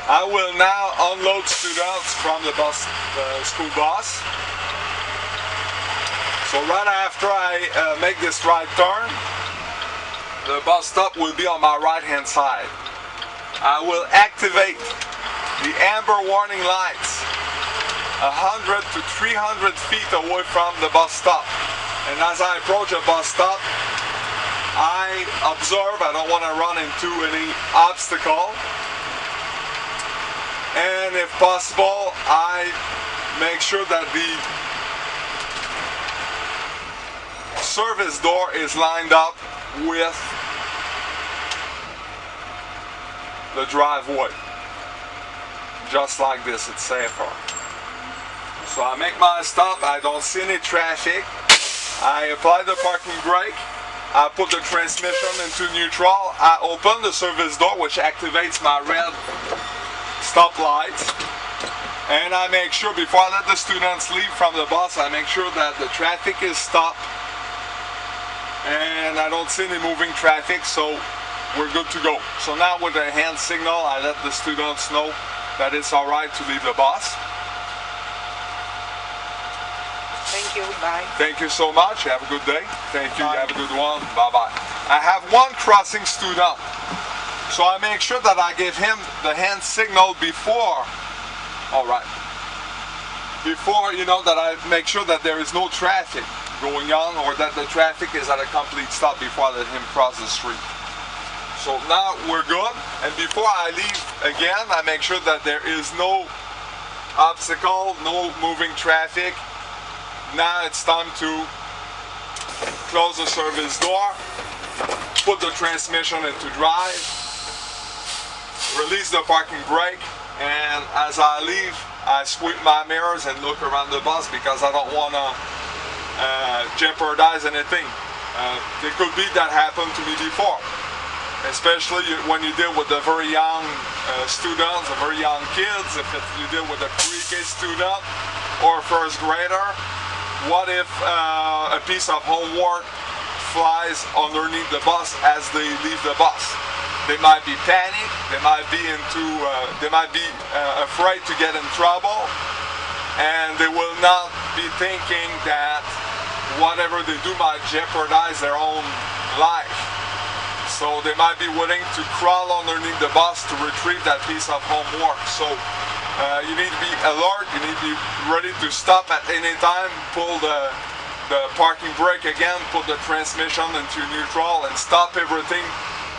I will now unload students from the school bus. So right after I make this right turn, the bus stop will be on my right hand side. I will activate the amber warning lights 100 to 300 feet away from the bus stop. And as I approach the bus stop, I observe I don't want to run into any obstacle. And if possible, I make sure that the service door is lined up with the driveway. Just like this, it's safer. So I make my stop, I don't see any traffic. I apply the parking brake. I put the transmission into neutral. I open the service door, which activates my red stop lights. And I make sure, before I let the students leave from the bus, I make sure that the traffic is stopped. And I don't see any moving traffic, so we're good to go. So now with a hand signal, I let the students know that it's alright to leave the bus. Thank you, bye. Thank you so much, have a good day. Thank you, have a good one, bye-bye. I have one crossing student, so I make sure that I give him the hand signal before, alright, before, that I make sure that there is no traffic going on, or that the traffic is at a complete stop before I let him cross the street. So now we're good, and before I leave again, I make sure that there is no obstacle, no moving traffic. Now it's time to close the service door, put the transmission into drive, release the parking brake, and as I leave, I sweep my mirrors and look around the bus because I don't want to jeopardize anything. It could be that happened to me before, especially when you deal with the very young students, the very young kids. If you deal with a pre-K student or first grader, what if a piece of homework flies underneath the bus as they leave the bus? They might be panicked, they might be afraid to get in trouble, and they will not be thinking that whatever they do might jeopardize their own life. So they might be willing to crawl underneath the bus to retrieve that piece of homework. So you need to be alert, you need to be ready to stop at any time, pull the parking brake again, put the transmission into neutral, and stop everything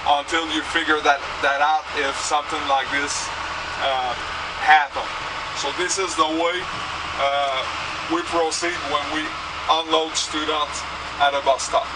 until you figure that out if something like this happens. So this is the way we proceed when we unload students at a bus stop.